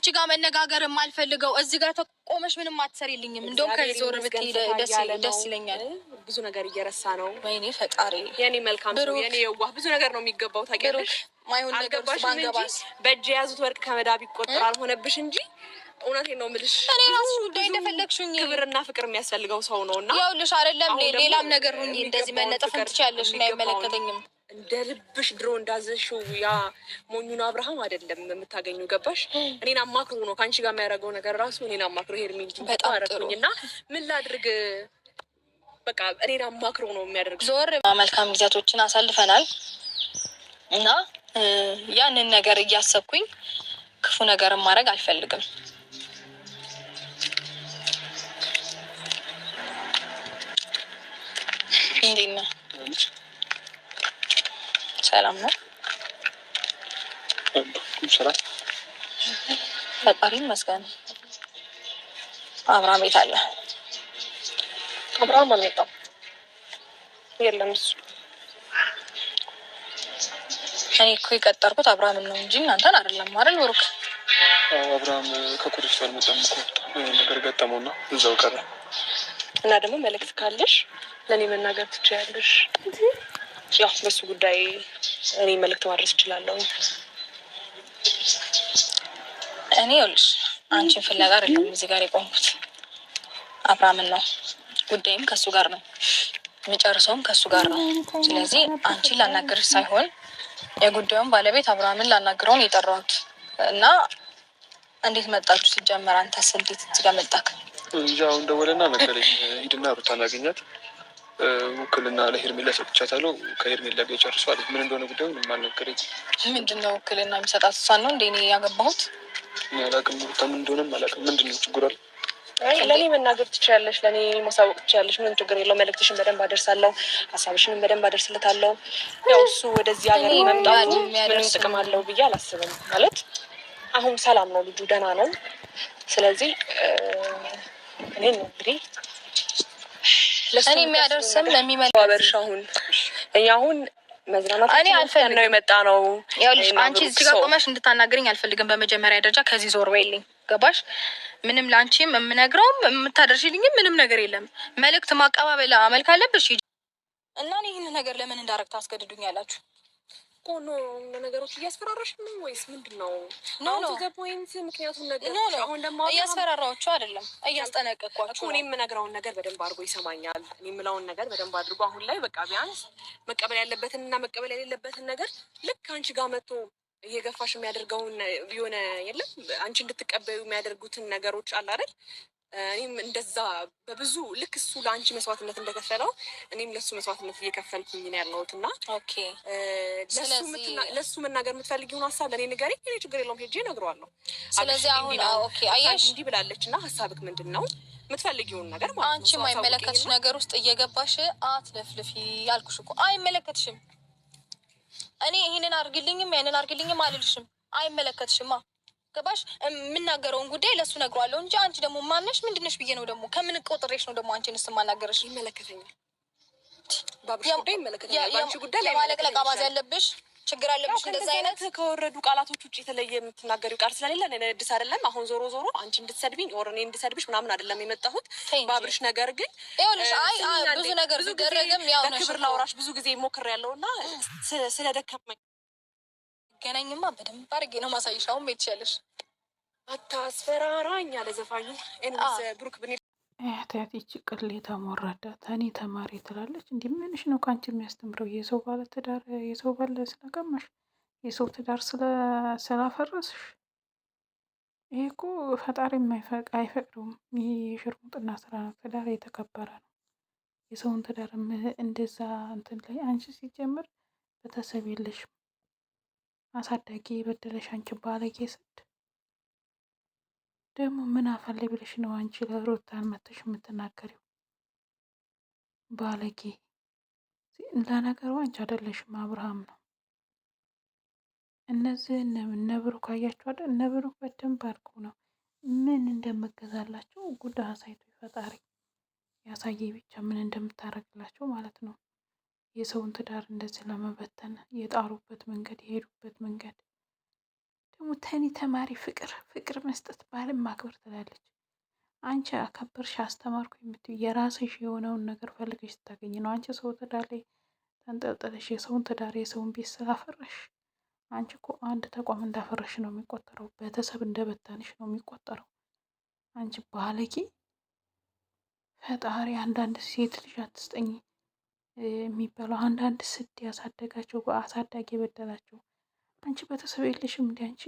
ከአንቺ ጋር መነጋገር የማልፈልገው እዚህ ጋር ተቆመሽ ምንም አትሰሪልኝም። እንደውም ከዚህ ዞር ብትይ ደስ ይለኛል። ብዙ ነገር እየረሳ ነው። ወይኔ ፈጣሪ፣ የኔ መልካም ሰው፣ የኔ የዋህ ብዙ ነገር ነው የሚገባው። ታውቂያለሽ፣ ማይሆን ነገር ባንገባስ በእጅ የያዙት ወርቅ ከመዳብ ይቆጠራል ሆነብሽ እንጂ እውነቴን ነው የምልሽ። እኔ ራስሽ ጉዳይ እንደፈለግሽኝ ክብርና ፍቅር የሚያስፈልገው ሰው ነውና ይኸውልሽ፣ አይደለም ሌላም ነገር ሁኚ፣ እንደዚህ መነጠፍም ትችያለሽ እና አይመለከተኝም። እንደ ልብሽ ድሮ እንዳዘሽው ያ ሞኙን አብርሃም አይደለም የምታገኙ። ገባሽ? እኔን አማክሮ ነው ከአንቺ ጋር የሚያደርገው ነገር ራሱ እኔን አማክሮ ሄርሚን አረኩኝ እና ምን ላድርግ በቃ እኔን አማክሮ ነው የሚያደርግ። ዞር መልካም ጊዜያቶችን አሳልፈናል እና ያንን ነገር እያሰብኩኝ ክፉ ነገርን ማድረግ አልፈልግም። እንዴት ነህ? ሰላም ነው? ሰላም ፈጣሪ ይመስገን። አብርሃም ቤት አለ? አብርሃም አልመጣም። የለም እሱ። እኔ እኮ የቀጠርኩት አብርሃምን ነው እንጂ እናንተን አይደለም አይደል? ብሩክ አብርሃም ከኮሌጅ አልመጣም እኮ ነገር ገጠመውና እዛው ቀረ። እና ደግሞ መልዕክት ካለሽ ለእኔ መናገር ትችያለሽ። ያው በሱ ጉዳይ እኔ መልዕክት ማድረስ እችላለሁ። እኔ ይኸውልሽ አንቺን ፍለጋ አይደለም እዚህ ጋር የቆምኩት፣ አብርሃምን ነው። ጉዳይም ከሱ ጋር ነው፣ የሚጨርሰውም ከሱ ጋር ነው። ስለዚህ አንቺን ላናግርሽ ሳይሆን የጉዳዩን ባለቤት አብርሃምን ላናግረውን የጠራሁት እና እንዴት መጣችሁ? ሲጀመር አንተስ እንዴት እዚህ ጋር መጣክ? ያው እንደወለና ነገረኝ፣ ሂድና ሩታን አገኛት፣ ውክልና ለሄርሜላ ሰጥቻታለሁ፣ ከሄርሜላ ጋር ጨርሷል። ምን እንደሆነ ጉዳዩ ምንም አልነገረኝም። ምንድን ነው ውክልና የሚሰጣት? እሷን ነው እንደ እኔ ያገባሁት? እኔ አላውቅም፣ ሩታ ምን እንደሆነም አላውቅም። ምንድን ነው ችግሩ? ለእኔ መናገር ትችያለሽ፣ ለእኔ ማሳወቅ ትችያለሽ። ምንም ችግር የለው። መልዕክትሽን በደንብ አደርሳለሁ፣ ሀሳብሽንም በደንብ አደርስለታለሁ። ያው እሱ ወደዚህ ሀገር መምጣቱ ምንም ጥቅም አለው ብዬ አላስብም። ማለት አሁን ሰላም ነው፣ ልጁ ደህና ነው። ስለዚህ እኔ ነው እንግዲህ እኔ የሚያደርስም የሚመለከትሽ አሁን መዝናናት ነው የመጣ ነው። ይኸውልሽ አንቺ እዚህ ጋር ቆመሽ እንድታናግሪኝ አልፈልግም። በመጀመሪያ ደረጃ ከዚህ ዞር በይልኝ። ገባሽ? ምንም ለአንቺም የምነግረውም የምታደርሽልኝም ምንም ነገር የለም። መልዕክት ማቀባበል አመልክ አለብሽ እና እኔ ይህን ነገር ለምን እንዳረግ ታስገድዱኛላችሁ? ቆኖ ነገሮች እያስፈራራሽ ነው ወይስ ምንድን ነው? ኖ ዘፖይንት ምክንያቱም ነገር አሁን ደግሞ እያስፈራራችሁ አይደለም፣ እያስጠነቀቅኳችሁ። እኔ የምነግረውን ነገር በደንብ አድርጎ ይሰማኛል። እኔ የምለውን ነገር በደንብ አድርጎ አሁን ላይ በቃ ቢያንስ መቀበል ያለበትን እና መቀበል የሌለበትን ነገር ልክ አንቺ ጋር መጥቶ እየገፋሽ የሚያደርገውን የሆነ የለም አንቺ እንድትቀበዩ የሚያደርጉትን ነገሮች አለ አይደል? እኔም እንደዛ በብዙ ልክ እሱ ለአንቺ መስዋዕትነት እንደከፈለው እኔም ለሱ መስዋዕትነት እየከፈልኩኝ ነው ያለሁት እና ለሱ መናገር የምትፈልጊውን ሀሳብ ለእኔ ንገሪኝ። እኔ ችግር የለውም ሄጄ እነግረዋለሁ። ስለዚህ አሁን አየሽ እንዲህ ብላለች እና ሀሳብክ ምንድን ነው? የምትፈልጊውን ነገር ማለት አንቺ የማይመለከትሽ ነገር ውስጥ እየገባሽ አትለፍልፊ ያልኩሽ እኮ። አይመለከትሽም። እኔ ይህንን አርግልኝም ያንን አርግልኝም አልልሽም። አይመለከትሽማ። ገባሽ? የምናገረውን ጉዳይ ለሱ ነግሯለሁ እንጂ አንቺ ደግሞ ማነሽ ምንድነሽ ብዬ ነው ደግሞ ከምን ቆጥሬሽ ነው ደግሞ አንቺን ስማናገርሽ? ይመለከተኛል። ባብሽ ጉዳይ ይመለከተኛል። ባንቺ ጉዳይ ላይ ማለቅለቅ አባዝ ያለብሽ ችግር አለብሽ። እንደዛ አይነት ከወረዱ ቃላቶች ውጭ የተለየ የምትናገሪው ቃል ስለሌለ እኔ እድስ አይደለም። አሁን ዞሮ ዞሮ አንቺ እንድትሰድቢኝ ኦር እኔ እንድሰድብሽ ምናምን አይደለም የመጣሁት ባብርሽ። ነገር ግን ይኸውልሽ ብዙ ነገር ቢደረግም ያው ነው ክብር ላውራሽ ብዙ ጊዜ ሞክሬያለሁና ስለደከመኝ ገናኝማ በደንብ አድርጌ ነው ማሳይሽ። አሁን ቤት ትችያለሽ። አታስፈራራኝ አለ ዘፋኙ። ኤንስ ብሩክ ብኔ ያቺ ቅሌታ ሞራዳት እኔ ተማሪ ትላለች። እንዲህ ምንሽ ነው ከአንቺ የሚያስተምረው? የሰው ባለ ትዳር የሰው ባለ ስለቀማሽ የሰው ትዳር ስላፈረስሽ። ይሄ እኮ ፈጣሪ አይፈቅደውም። ይሄ የሽርሙጥና ስራ ነው። ትዳር የተከበረ ነው። የሰውን ትዳር እንደዛ እንትን ላይ አንቺ ሲጀምር ቤተሰብ የለሽም። አሳዳጊ የበደለሽ አንቺ ባለጌ ስድ ደግሞ ምን አፈለግ ብለሽ ነው አንቺ ለሩታን መተሽ የምትናገሪው? ባለጌ። ለነገሩ አንቺ አይደለሽም አብርሃም ነው። እነዚህ እነ ብሩክ አያችሁ አይደል? እነ ብሩክ በደንብ አድርገው ነው ምን እንደምገዛላቸው ጉዳ አሳይቶ ፈጣሪ ያሳየ ብቻ ምን እንደምታረግላቸው ማለት ነው። የሰውን ትዳር እንደዚህ ለመበተን የጣሩበት መንገድ የሄዱበት መንገድ ደግሞ ተኒ ተማሪ ፍቅር መስጠት ባልን ማክበር ትላለች። አንቺ አከበርሽ አስተማርኩ የምትይው የራስሽ የሆነውን ነገር ፈልገሽ ስታገኝ ነው። አንቺ ሰው ትዳር ላይ ተንጠልጥለሽ የሰውን ትዳር የሰውን ቤት ስላፈረሽ አንቺ እኮ አንድ ተቋም እንዳፈረሽ ነው የሚቆጠረው። ቤተሰብ እንደበታንሽ ነው የሚቆጠረው። አንቺ ባለጌ! ፈጣሪ አንዳንድ ሴት ልጅ አትስጠኝ የሚባለው አንዳንድ ስድ ያሳደጋቸው በአሳዳጊ የበደላቸው። አንቺ ቤተሰብ የለሽም እንዲ አንቺ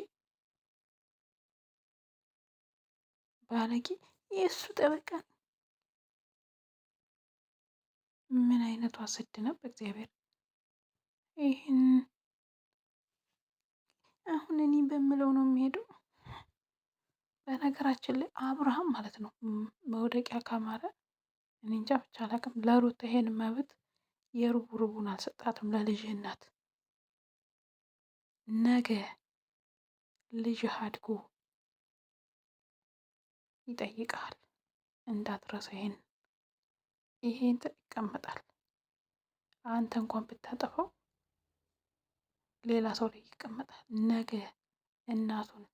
ባለጌ! የእሱ ጠበቃ ምን አይነቷ ስድ ነው በእግዚአብሔር! ይህን አሁን እኔ በምለው ነው የሚሄደው። በነገራችን ላይ አብርሃም ማለት ነው መውደቂያ ካማረ እኔ እንጃ ብቻ አላውቅም። ለሩት ይሄን መብት የሩቡን አልሰጣትም። ለልጅህ እናት ነገ ልጅህ አድጎ ይጠይቃል። እንዳትረሳ ይሄን ይቀመጣል። አንተ እንኳን ብታጠፋው ሌላ ሰው ላይ ይቀመጣል። ነገ እናቱን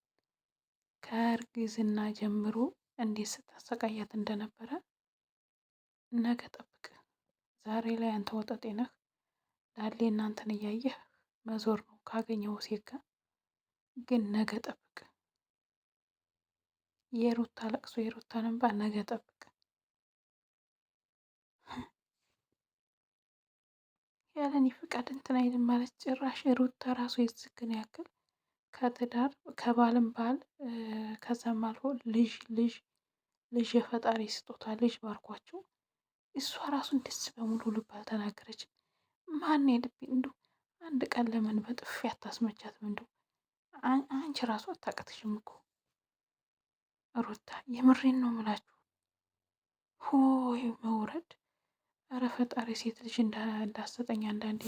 ከእርግዝና ጀምሮ እንዴት ስታሰቃያት እንደነበረ ነገ ጠብቅ። ዛሬ ላይ አንተ ወጠጤ ነህ። ዳሌ እናንተን እያየህ መዞር ነው ካገኘው ሴት ጋር። ግን ነገ ጠብቅ። የሩታ ለቅሶ የሩታን እንባ ነገ ጠብቅ። ያለኔ ፍቃድ እንትን አይልም ማለት ጭራሽ ሩታ ራሱ የዝግን ያክል ከትዳር ከባልም ባል ከዛም አልፎ ልጅ የፈጣሪ ስጦታ ልጅ ባርኳቸው እሷ ራሱን ደስ በሙሉ ልብ አልተናገረችም። ማን የልብ እንዱ አንድ ቀን ለምን በጥፊ አታስመቻትም? እንዱ አንቺ ራሱ አታቀትሽም እኮ ሩታ፣ የምሬን ነው ምላችሁ። ሆይ መውረድ! ኧረ ፈጣሪ ሴት ልጅ እንዳሰጠኝ አንዳንዴ